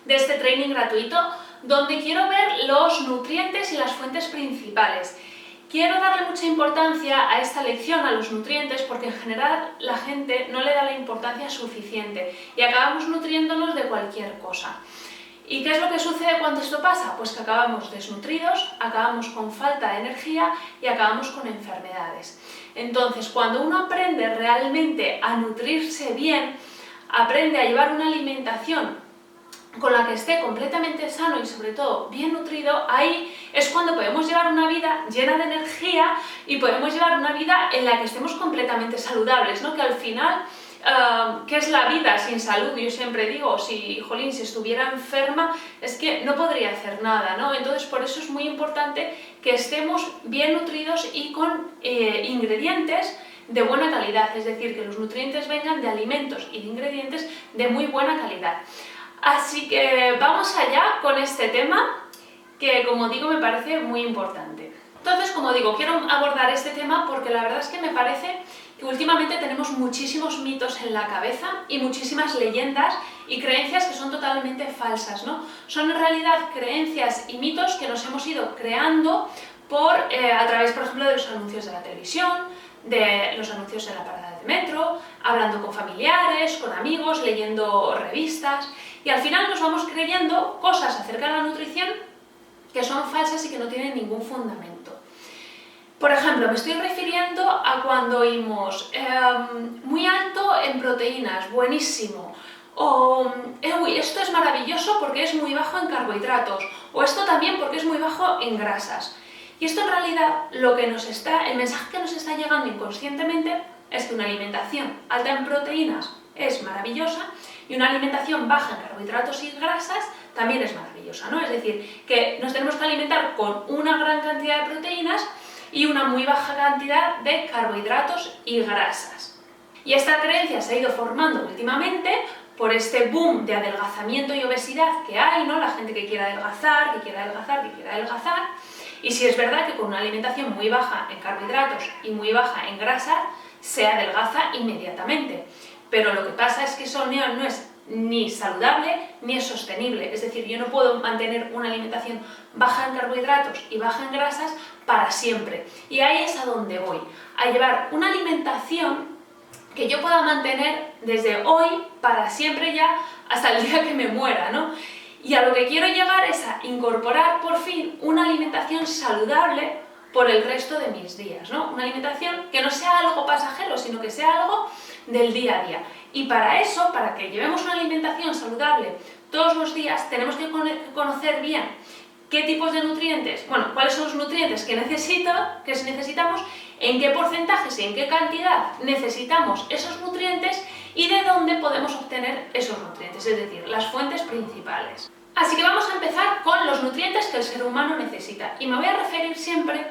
de este training gratuito, donde quiero ver los nutrientes y las fuentes principales. Quiero darle mucha importancia a esta lección, a los nutrientes, porque en general la gente no le da la importancia suficiente y acabamos nutriéndonos de cualquier cosa. ¿Y qué es lo que sucede cuando esto pasa? Pues que acabamos desnutridos, acabamos con falta de energía y acabamos con enfermedades. Entonces, cuando uno aprende realmente a nutrirse bien, aprende a llevar una alimentación con la que esté completamente sano y sobre todo bien nutrido, ahí es cuando podemos llevar una vida llena de energía y podemos llevar una vida en la que estemos completamente saludables, ¿no? Que al final, ¿qué es la vida sin salud? Yo siempre digo, si estuviera enferma, es que no podría hacer nada, ¿no? Entonces, por eso es muy importante que estemos bien nutridos y con ingredientes de buena calidad, es decir, que los nutrientes vengan de alimentos y de ingredientes de muy buena calidad. Así que vamos allá con este tema que, como digo, me parece muy importante. Entonces, como digo, quiero abordar este tema porque la verdad es que me parece que últimamente tenemos muchísimos mitos en la cabeza y muchísimas leyendas y creencias que son totalmente falsas, ¿no? Son en realidad creencias y mitos que nos hemos ido creando a través, por ejemplo, de los anuncios de la televisión, de los anuncios en la parada de metro, hablando con familiares, con amigos, leyendo revistas, y al final nos vamos creyendo cosas acerca de la nutrición que son falsas y que no tienen ningún fundamento. Por ejemplo, me estoy refiriendo a cuando oímos muy alto en proteínas, buenísimo, o esto es maravilloso porque es muy bajo en carbohidratos, o esto también porque es muy bajo en grasas. Y esto en realidad, el mensaje que nos está llegando inconscientemente es que una alimentación alta en proteínas es maravillosa y una alimentación baja en carbohidratos y grasas también es maravillosa, ¿no? Es decir, que nos tenemos que alimentar con una gran cantidad de proteínas y una muy baja cantidad de carbohidratos y grasas. Y esta creencia se ha ido formando últimamente por este boom de adelgazamiento y obesidad que hay, ¿no? La gente que quiere adelgazar, que quiere adelgazar, que quiere adelgazar. Y si es verdad que con una alimentación muy baja en carbohidratos y muy baja en grasa, se adelgaza inmediatamente. Pero lo que pasa es que eso no es ni saludable ni es sostenible. Es decir, yo no puedo mantener una alimentación baja en carbohidratos y baja en grasas para siempre. Y ahí es a donde voy, a llevar una alimentación que yo pueda mantener desde hoy para siempre ya hasta el día que me muera, ¿no? Y a lo que quiero llegar es a incorporar por fin una alimentación saludable por el resto de mis días, ¿no? Una alimentación que no sea algo pasajero, sino que sea algo del día a día. Y para eso, para que llevemos una alimentación saludable todos los días, tenemos que conocer bien qué tipos de nutrientes, cuáles son los nutrientes que necesitamos, en qué porcentajes y en qué cantidad necesitamos esos nutrientes y de dónde podemos obtener esos nutrientes, es decir, las fuentes principales. Así que vamos a empezar con los nutrientes que el ser humano necesita. Y me voy a referir siempre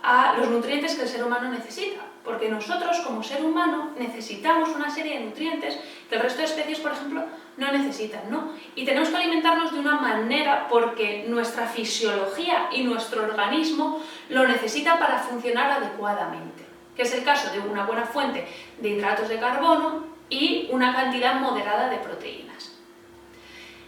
a los nutrientes que el ser humano necesita, porque nosotros como ser humano necesitamos una serie de nutrientes que el resto de especies, por ejemplo, no necesitan, ¿no? Y tenemos que alimentarnos de una manera porque nuestra fisiología y nuestro organismo lo necesita para funcionar adecuadamente, que es el caso de una buena fuente de hidratos de carbono y una cantidad moderada de proteínas.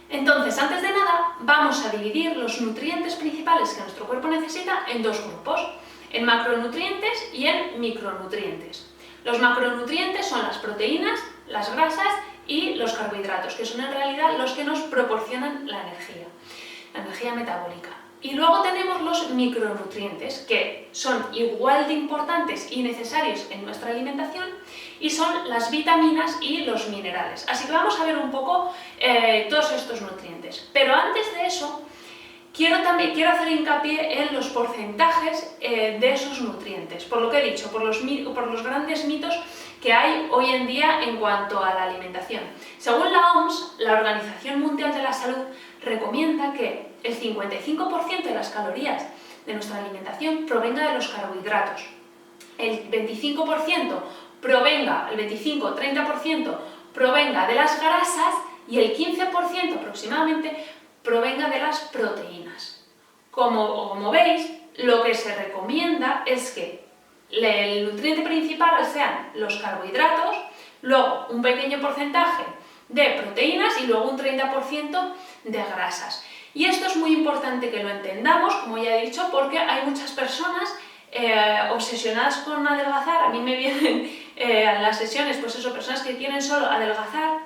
Entonces, antes de nada, vamos a dividir los nutrientes principales que nuestro cuerpo necesita en dos grupos, en macronutrientes y en micronutrientes. Los macronutrientes son las proteínas, las grasas y los carbohidratos, que son en realidad los que nos proporcionan la energía metabólica. Y luego tenemos los micronutrientes, que son igual de importantes y necesarios en nuestra alimentación, y son las vitaminas y los minerales. Así que vamos a ver un poco todos estos nutrientes. Pero antes de eso, quiero hacer hincapié en los porcentajes de esos nutrientes, por lo que he dicho, por los grandes mitos que hay hoy en día en cuanto a la alimentación. Según la OMS, la Organización Mundial de la Salud recomienda que el 55% de las calorías de nuestra alimentación provenga de los carbohidratos, el 25% provenga, el 25-30% provenga de las grasas y el 15% aproximadamente provenga de las proteínas. Como veis, lo que se recomienda es que el nutriente principal sean los carbohidratos, luego un pequeño porcentaje de proteínas y luego un 30% de grasas. Y esto es muy importante que lo entendamos, como ya he dicho, porque hay muchas personas obsesionadas con adelgazar. A mí me vienen en las sesiones, pues eso, personas que quieren solo adelgazar,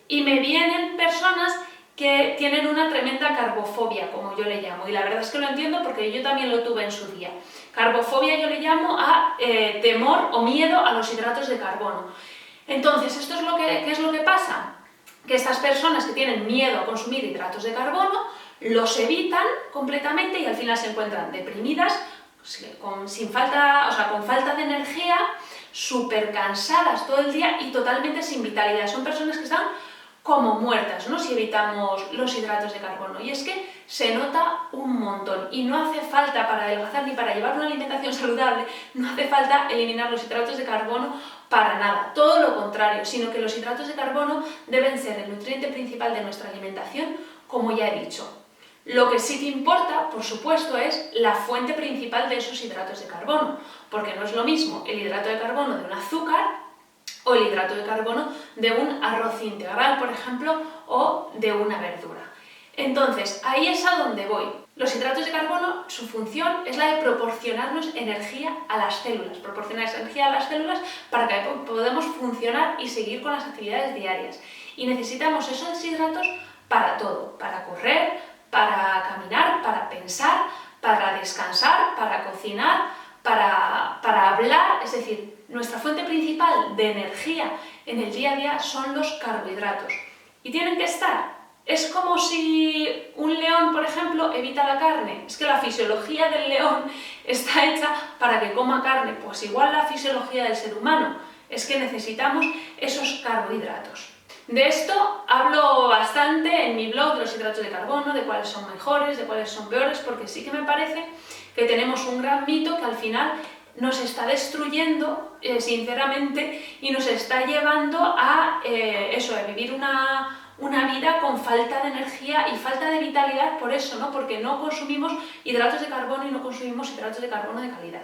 y me vienen personas que tienen una tremenda carbofobia, como yo le llamo, y la verdad es que lo entiendo porque yo también lo tuve en su día. Carbofobia yo le llamo a temor o miedo a los hidratos de carbono. Entonces, ¿esto es ¿qué es lo que pasa? Que estas personas que tienen miedo a consumir hidratos de carbono los evitan completamente y al final se encuentran deprimidas, con falta de energía, súper cansadas todo el día y totalmente sin vitalidad. Son personas que están como muertas, ¿no?, si evitamos los hidratos de carbono. Y es que se nota un montón y no hace falta para adelgazar ni para llevar una alimentación saludable, no hace falta eliminar los hidratos de carbono para nada, todo lo contrario, sino que los hidratos de carbono deben ser el nutriente principal de nuestra alimentación, como ya he dicho. Lo que sí te importa, por supuesto, es la fuente principal de esos hidratos de carbono, porque no es lo mismo el hidrato de carbono de un azúcar o el hidrato de carbono de un arroz integral, por ejemplo, o de una verdura. Entonces, ahí es a donde voy. Los hidratos de carbono, su función es la de proporcionarnos energía a las células, para que podamos funcionar y seguir con las actividades diarias. Y necesitamos esos hidratos para todo, para correr, para caminar, para pensar, para descansar, para cocinar, para hablar, es decir, nuestra fuente principal de energía en el día a día son los carbohidratos. Y tienen que estar. Es como si un león, por ejemplo, evita la carne. Es que la fisiología del león está hecha para que coma carne. Pues igual la fisiología del ser humano. Es que necesitamos esos carbohidratos. De esto hablo bastante en mi blog de los hidratos de carbono, de cuáles son mejores, de cuáles son peores, porque sí que me parece que tenemos un gran mito que al final nos está destruyendo, sinceramente, y nos está llevando a vivir una vida con falta de energía y falta de vitalidad por eso, ¿no? Porque no consumimos hidratos de carbono y no consumimos hidratos de carbono de calidad.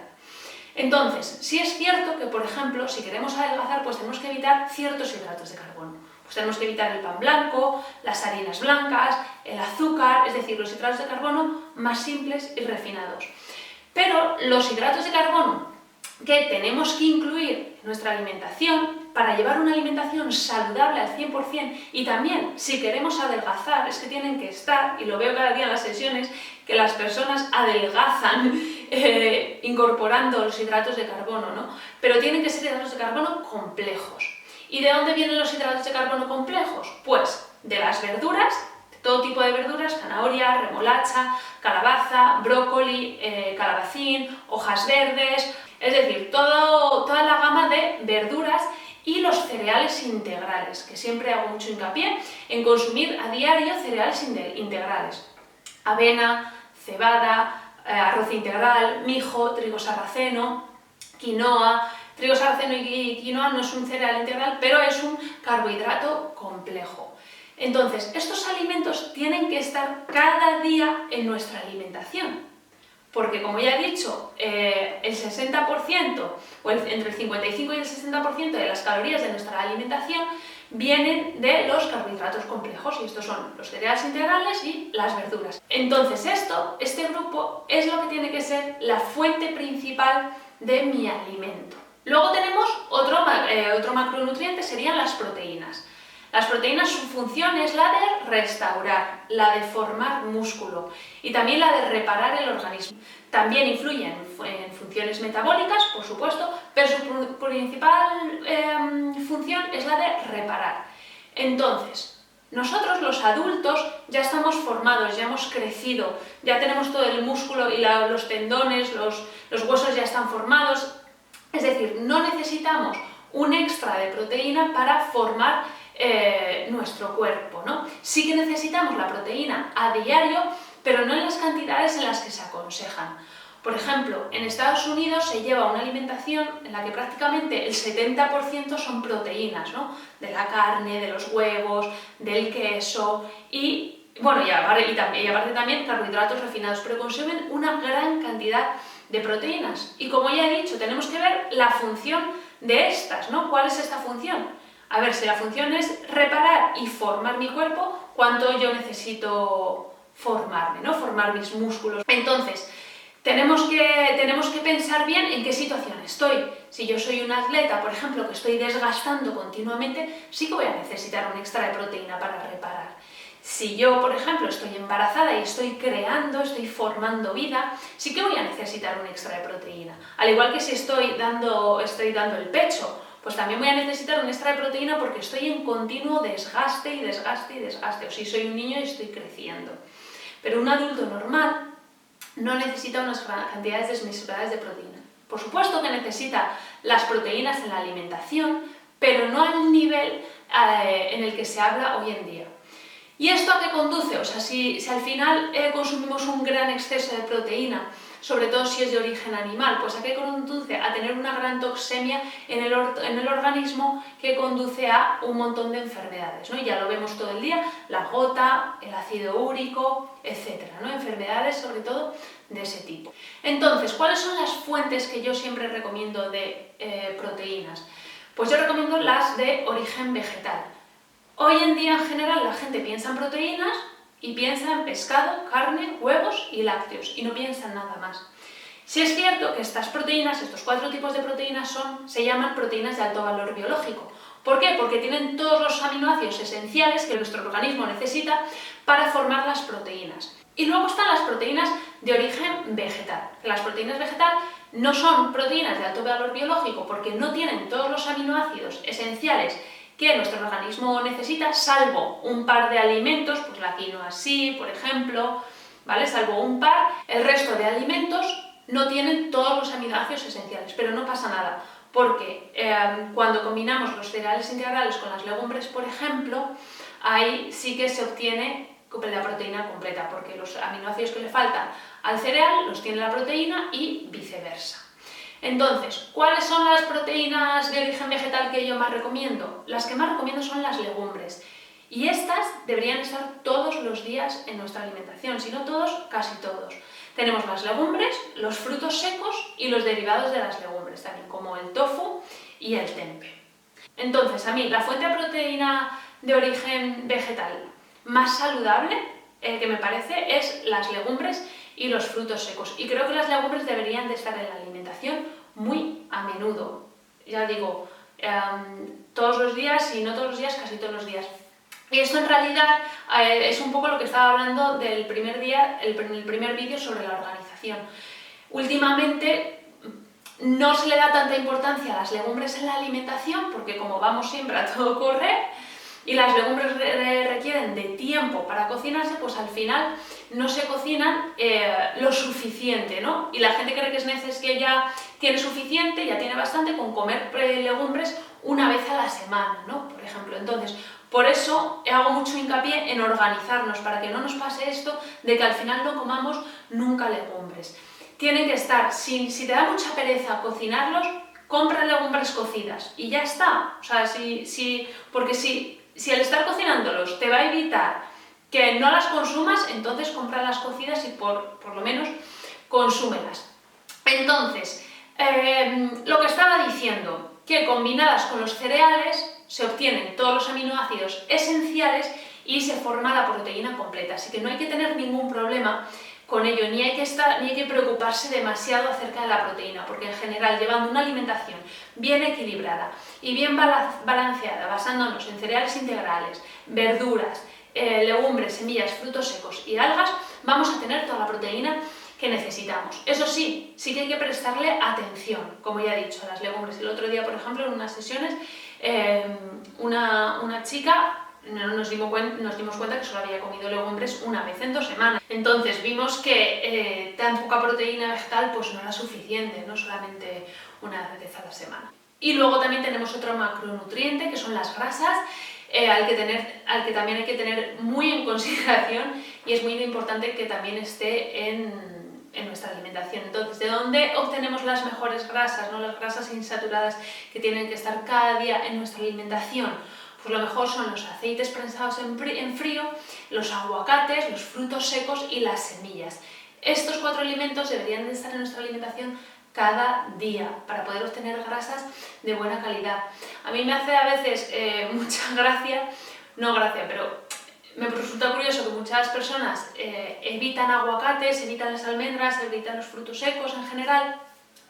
Entonces, sí es cierto que, por ejemplo, si queremos adelgazar, pues tenemos que evitar ciertos hidratos de carbono. Pues tenemos que evitar el pan blanco, las harinas blancas, el azúcar, es decir, los hidratos de carbono más simples y refinados. Pero los hidratos de carbono que tenemos que incluir en nuestra alimentación para llevar una alimentación saludable al 100% y también si queremos adelgazar, es que tienen que estar, y lo veo cada día en las sesiones, que las personas adelgazan incorporando los hidratos de carbono, ¿no? Pero tienen que ser hidratos de carbono complejos. ¿Y de dónde vienen los hidratos de carbono complejos? Pues de las verduras, todo tipo de verduras, zanahoria, remolacha, calabaza, brócoli, calabacín, hojas verdes, es decir, toda la gama de verduras y los cereales integrales, que siempre hago mucho hincapié en consumir a diario cereales integrales. Avena, cebada, arroz integral, mijo, trigo sarraceno, quinoa. Trigo sarraceno y quinoa no es un cereal integral, pero es un carbohidrato complejo. Entonces, estos alimentos tienen que estar cada día en nuestra alimentación, porque como ya he dicho, el 60% o entre el 55 y el 60% de las calorías de nuestra alimentación vienen de los carbohidratos complejos, y estos son los cereales integrales y las verduras. Entonces este grupo es lo que tiene que ser la fuente principal de mi alimento. Luego tenemos otro macronutriente, serían las proteínas. Las proteínas, su función es la de restaurar, la de formar músculo y también la de reparar el organismo. También influyen en funciones metabólicas, por supuesto, pero su principal función es la de reparar. Entonces, nosotros los adultos ya estamos formados, ya hemos crecido, ya tenemos todo el músculo y los tendones, los huesos ya están formados. Es decir, no necesitamos un extra de proteína para formar nuestro cuerpo, ¿no? Sí que necesitamos la proteína a diario, pero no en las cantidades en las que se aconsejan. Por ejemplo, en Estados Unidos se lleva una alimentación en la que prácticamente el 70% son proteínas, ¿no? De la carne, de los huevos, del queso y aparte también carbohidratos refinados, pero consumen una gran cantidad de proteínas. Y como ya he dicho, tenemos que ver la función de estas, ¿no? ¿Cuál es esta función? A ver, si la función es reparar y formar mi cuerpo, ¿cuánto yo necesito formarme, ¿no? Formar mis músculos. Entonces, tenemos que pensar bien en qué situación estoy. Si yo soy un atleta, por ejemplo, que estoy desgastando continuamente, sí que voy a necesitar un extra de proteína para reparar. Si yo, por ejemplo, estoy embarazada y estoy formando vida, sí que voy a necesitar un extra de proteína. Al igual que si estoy dando el pecho, pues también voy a necesitar un extra de proteína porque estoy en continuo desgaste y desgaste y desgaste. O si soy un niño y estoy creciendo. Pero un adulto normal no necesita unas cantidades desmesuradas de proteína. Por supuesto que necesita las proteínas en la alimentación, pero no al nivel en el que se habla hoy en día. ¿Y esto a qué conduce? O sea, si al final consumimos un gran exceso de proteína, sobre todo si es de origen animal, pues ¿a qué conduce? A tener una gran toxemia en el organismo que conduce a un montón de enfermedades, ¿no? Y ya lo vemos todo el día, la gota, el ácido úrico, etcétera, ¿no? Enfermedades sobre todo de ese tipo. Entonces, ¿cuáles son las fuentes que yo siempre recomiendo de proteínas? Pues yo recomiendo las de origen vegetal. Hoy en día en general la gente piensa en proteínas y piensa en pescado, carne, huevos y lácteos y no piensa en nada más. Sí es cierto que estas proteínas, estos 4 tipos de proteínas se llaman proteínas de alto valor biológico. ¿Por qué? Porque tienen todos los aminoácidos esenciales que nuestro organismo necesita para formar las proteínas. Y luego están las proteínas de origen vegetal. Las proteínas vegetal no son proteínas de alto valor biológico porque no tienen todos los aminoácidos esenciales que nuestro organismo necesita, salvo un par de alimentos, pues la quinoa sí, por ejemplo, ¿vale? Salvo un par, el resto de alimentos no tienen todos los aminoácidos esenciales, pero no pasa nada, porque cuando combinamos los cereales integrales con las legumbres, por ejemplo, ahí sí que se obtiene la proteína completa, porque los aminoácidos que le faltan al cereal los tiene la proteína y viceversa. Entonces, ¿cuáles son las proteínas de origen vegetal que yo más recomiendo? Las que más recomiendo son las legumbres. Y estas deberían estar todos los días en nuestra alimentación, si no todos, casi todos. Tenemos las legumbres, los frutos secos y los derivados de las legumbres, también como el tofu y el tempeh. Entonces, a mí, la fuente de proteína de origen vegetal más saludable, que me parece, es las legumbres y los frutos secos. Y creo que las legumbres deberían de estar en la alimentación muy a menudo. Ya digo, todos los días, y no todos los días, casi todos los días. Y esto en realidad es un poco lo que estaba hablando del primer día, en el primer vídeo sobre la organización. Últimamente no se le da tanta importancia a las legumbres en la alimentación porque como vamos siempre a todo correr, y las legumbres requieren de tiempo para cocinarse, pues al final no se cocinan lo suficiente, ¿no? Y la gente cree que ya tiene suficiente, ya tiene bastante con comer legumbres una vez a la semana, ¿no? Por ejemplo, entonces, por eso hago mucho hincapié en organizarnos, para que no nos pase esto de que al final no comamos nunca legumbres. Tienen que estar, si te da mucha pereza cocinarlos, compra legumbres cocidas y ya está. O sea, porque si al estar cocinándolos te va a evitar que no las consumas, entonces cómpralas cocidas y por lo menos consúmelas. Entonces, lo que estaba diciendo, que combinadas con los cereales se obtienen todos los aminoácidos esenciales y se forma la proteína completa, así que no hay que tener ningún problema con ello, ni hay que preocuparse demasiado acerca de la proteína, porque en general, llevando una alimentación bien equilibrada y bien balanceada, basándonos en cereales integrales, verduras, legumbres, semillas, frutos secos y algas, vamos a tener toda la proteína que necesitamos. Eso sí, sí que hay que prestarle atención, como ya he dicho, a las legumbres. El otro día, por ejemplo, en unas sesiones, una chica nos dimos cuenta que solo había comido legumbres una vez en 2 semanas. Entonces vimos que tan poca proteína vegetal pues no era suficiente, no solamente una vez a la semana. Y luego también tenemos otro macronutriente que son las grasas, al que también hay que tener muy en consideración, y es muy importante que también esté en nuestra alimentación. Entonces, ¿de dónde obtenemos las mejores grasas, ¿no? Las grasas insaturadas que tienen que estar cada día en nuestra alimentación? Pues lo mejor son los aceites prensados en frío, los aguacates, los frutos secos y las semillas. Estos 4 alimentos deberían de estar en nuestra alimentación cada día para poder obtener grasas de buena calidad. A mí me hace a veces mucha gracia, no gracia, pero me resulta curioso que muchas personas evitan aguacates, evitan las almendras, evitan los frutos secos en general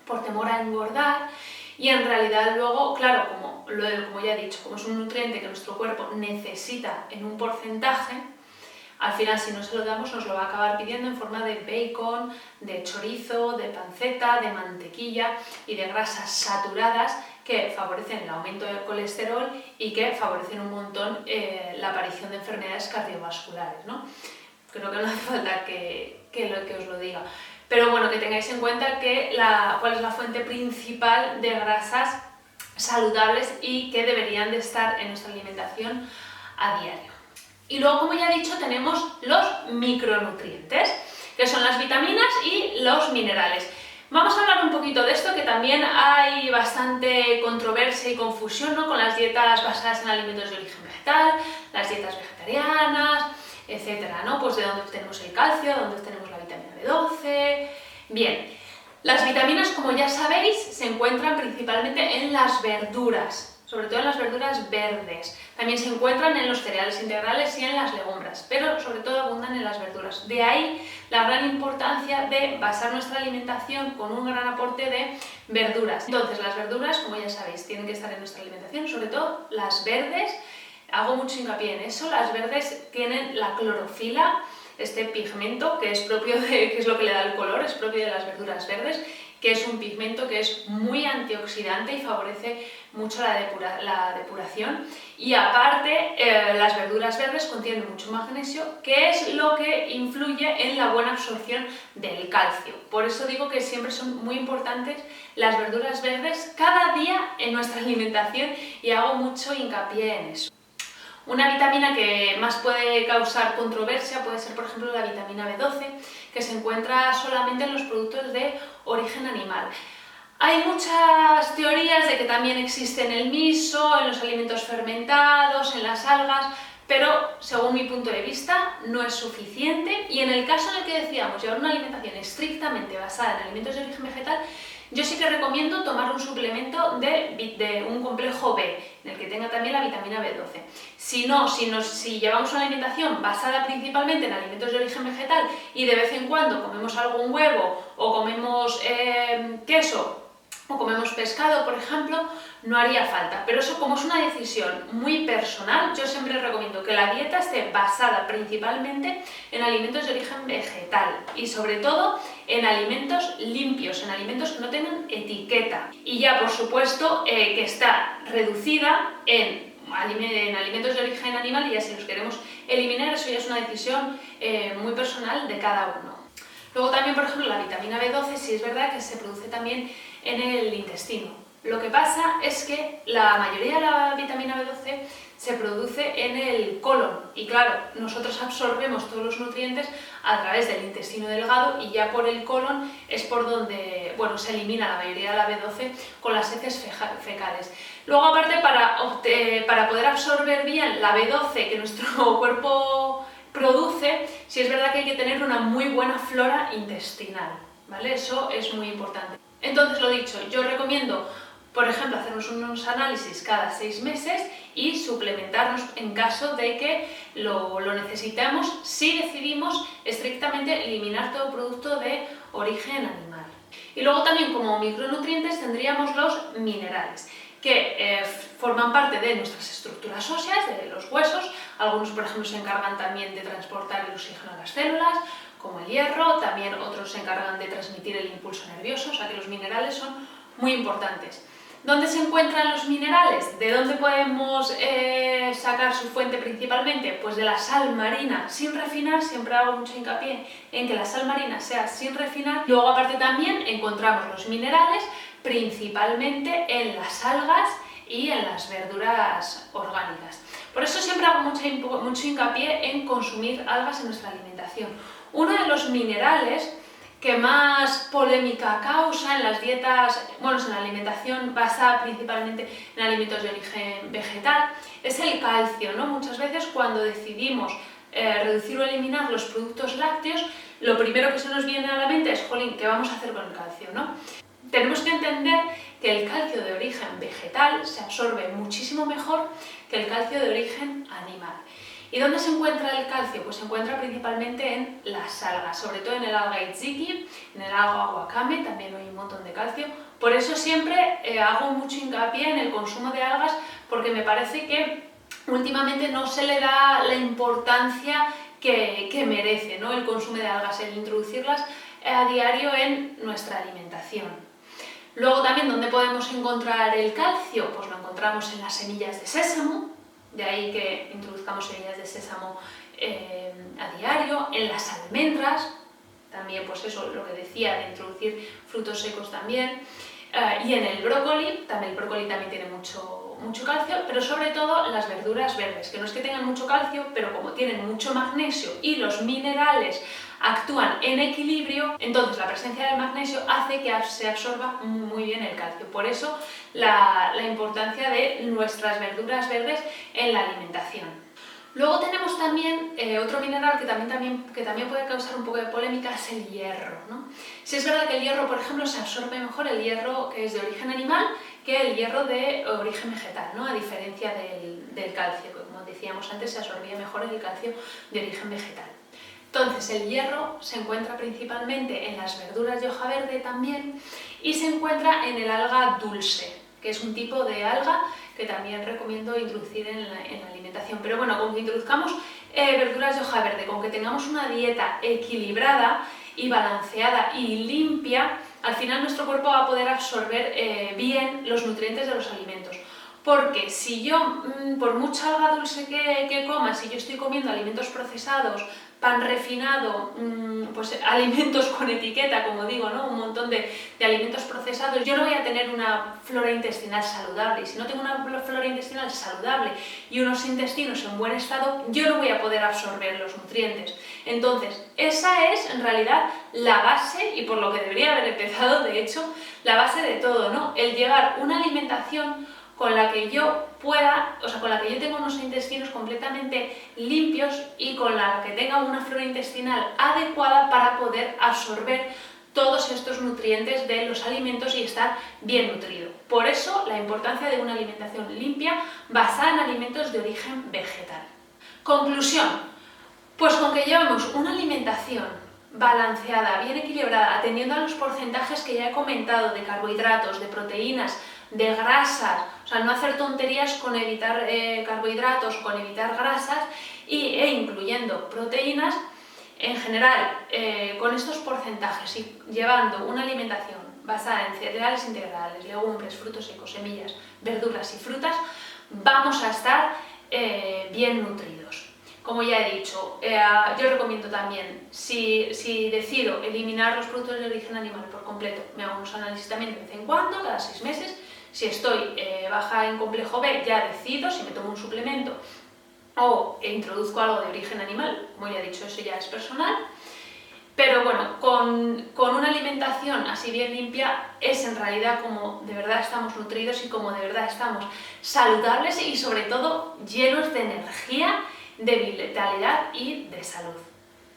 por temor a engordar, y en realidad luego, claro, como ya he dicho, como es un nutriente que nuestro cuerpo necesita en un porcentaje, al final si no se lo damos nos lo va a acabar pidiendo en forma de bacon, de chorizo, de panceta, de mantequilla y de grasas saturadas que favorecen el aumento del colesterol y que favorecen un montón la aparición de enfermedades cardiovasculares, ¿no? Creo que no hace falta que os lo diga. Pero bueno, que tengáis en cuenta cuál es la fuente principal de grasas saludables y que deberían de estar en nuestra alimentación a diario. Y luego, como ya he dicho, tenemos los micronutrientes, que son las vitaminas y los minerales. Vamos a hablar un poquito de esto, que también hay bastante controversia y confusión, ¿no?, con las dietas basadas en alimentos de origen vegetal, las dietas vegetarianas, etcétera, ¿no? Pues de dónde obtenemos el calcio, de dónde obtenemos la vitamina B12... Bien, las vitaminas, como ya sabéis, se encuentran principalmente en las verduras, sobre todo en las verduras verdes. También se encuentran en los cereales integrales y en las legumbres, pero sobre todo abundan en las verduras. De ahí la gran importancia de basar nuestra alimentación con un gran aporte de verduras. Entonces, las verduras, como ya sabéis, tienen que estar en nuestra alimentación, sobre todo las verdes. Hago mucho hincapié en eso. Las verdes tienen la clorofila, este pigmento que es propio que es lo que le da el color, es propio de las verduras verdes, que es un pigmento que es muy antioxidante y favorece mucho la depuración. Y aparte, las verduras verdes contienen mucho magnesio, que es lo que influye en la buena absorción del calcio. Por eso digo que siempre son muy importantes las verduras verdes cada día en nuestra alimentación, y hago mucho hincapié en eso. Una vitamina que más puede causar controversia puede ser, por ejemplo, la vitamina B12, que se encuentra solamente en los productos de origen animal. Hay muchas teorías de que también existe en el miso, en los alimentos fermentados, en las algas, pero según mi punto de vista no es suficiente, y en el caso en el que decíamos llevar una alimentación estrictamente basada en alimentos de origen vegetal, yo sí que recomiendo tomar un suplemento de un complejo B, en el que tenga también la vitamina B12. Si llevamos una alimentación basada principalmente en alimentos de origen vegetal y de vez en cuando comemos algún huevo o comemos queso o comemos pescado, por ejemplo, no haría falta. Pero eso, como es una decisión muy personal, yo siempre recomiendo que la dieta esté basada principalmente en alimentos de origen vegetal y sobre todo en alimentos limpios, en alimentos que no tengan etiqueta. Y ya, por supuesto, que está reducida en alimentos de origen animal, y ya si los queremos eliminar, eso ya es una decisión muy personal de cada uno. Luego también, por ejemplo, la vitamina B12 sí es verdad que se produce también en el intestino. Lo que pasa es que la mayoría de la vitamina B12 se produce en el colon, y claro, nosotros absorbemos todos los nutrientes a través del intestino delgado, y ya por el colon es por donde, bueno, se elimina la mayoría de la B12 con las heces fecales. Luego, aparte, para poder absorber bien la B12 que nuestro cuerpo produce, sí es verdad que hay que tener una muy buena flora intestinal, ¿vale? Eso es muy importante. Entonces, lo dicho, yo recomiendo, por ejemplo, hacernos unos análisis cada 6 meses y suplementarnos en caso de que lo necesitemos, si decidimos estrictamente eliminar todo producto de origen animal. Y luego también, como micronutrientes, tendríamos los minerales, que forman parte de nuestras estructuras óseas, de los huesos. Algunos, por ejemplo, se encargan también de transportar el oxígeno a las células, como el hierro. También otros se encargan de transmitir el impulso nervioso, o sea que los minerales son muy importantes. ¿Dónde se encuentran los minerales? ¿De dónde podemos sacar su fuente principalmente? Pues de la sal marina sin refinar. Siempre hago mucho hincapié en que la sal marina sea sin refinar. Luego, aparte, también encontramos los minerales principalmente en las algas y en las verduras orgánicas. Por eso siempre hago mucho hincapié en consumir algas en nuestra alimentación. Uno de los minerales que más polémica causa en las dietas, bueno, en la alimentación basada principalmente en alimentos de origen vegetal, es el calcio, ¿no? Muchas veces cuando decidimos reducir o eliminar los productos lácteos, lo primero que se nos viene a la mente es, jolín, ¿qué vamos a hacer con el calcio, no? tenemos que entender que el calcio de origen vegetal se absorbe muchísimo mejor que el calcio de origen animal. ¿Y dónde se encuentra el calcio? Pues se encuentra principalmente en las algas, sobre todo en el alga Itziki, en el alga wakame, también hay un montón de calcio. Por eso siempre hago mucho hincapié en el consumo de algas, porque me parece que últimamente no se le da la importancia que merece, ¿no? El consumo de algas, el introducirlas a diario en nuestra alimentación. Luego también, ¿dónde podemos encontrar el calcio? Pues lo encontramos en las semillas de sésamo, de ahí que introduzcamos semillas de sésamo a diario, en las almendras, también pues eso, lo que decía, de introducir frutos secos también, y en el brócoli también tiene mucho calcio, pero sobre todo las verduras verdes, que no es que tengan mucho calcio, pero como tienen mucho magnesio y los minerales actúan en equilibrio, entonces la presencia del magnesio hace que se absorba muy bien el calcio. Por eso la importancia de nuestras verduras verdes en la alimentación. Luego tenemos también otro mineral que también puede causar un poco de polémica, es el hierro, ¿no? Si es verdad que el hierro, por ejemplo, se absorbe mejor el hierro que es de origen animal que el hierro de origen vegetal, ¿no? A diferencia del calcio, que como decíamos antes se absorbía mejor el calcio de origen vegetal. Entonces el hierro se encuentra principalmente en las verduras de hoja verde también y se encuentra en el alga dulce, que es un tipo de alga que también recomiendo introducir en la alimentación. Pero bueno, con que introduzcamos verduras de hoja verde, con que tengamos una dieta equilibrada y balanceada y limpia, al final nuestro cuerpo va a poder absorber bien los nutrientes de los alimentos. Porque si yo, por mucha alga dulce que coma, si yo estoy comiendo alimentos procesados, pan refinado, pues alimentos con etiqueta, como digo, ¿no? Un montón de alimentos procesados, yo no voy a tener una flora intestinal saludable. Y si no tengo una flora intestinal saludable y unos intestinos en buen estado, yo no voy a poder absorber los nutrientes. Entonces, esa es en realidad la base, y por lo que debería haber empezado, de hecho, la base de todo, ¿no? El llevar una alimentación con la que yo pueda, o sea, con la que yo tenga unos intestinos completamente limpios y con la que tenga una flora intestinal adecuada para poder absorber todos estos nutrientes de los alimentos y estar bien nutrido. Por eso la importancia de una alimentación limpia basada en alimentos de origen vegetal. Conclusión, pues con que llevemos una alimentación balanceada, bien equilibrada, atendiendo a los porcentajes que ya he comentado de carbohidratos, de proteínas, de grasas, o sea, no hacer tonterías con evitar carbohidratos, con evitar grasas e incluyendo proteínas, en general, con estos porcentajes y llevando una alimentación basada en cereales integrales, legumbres, frutos secos, semillas, verduras y frutas, vamos a estar bien nutridos. Como ya he dicho, yo recomiendo también, si decido eliminar los productos de origen animal por completo, me hago unos análisis también de vez en cuando, cada 6 meses. Si estoy baja en complejo B, ya decido si me tomo un suplemento o introduzco algo de origen animal, como ya he dicho, eso ya es personal. Pero bueno, con una alimentación así bien limpia es en realidad como de verdad estamos nutridos y como de verdad estamos saludables y sobre todo llenos de energía, de vitalidad y de salud.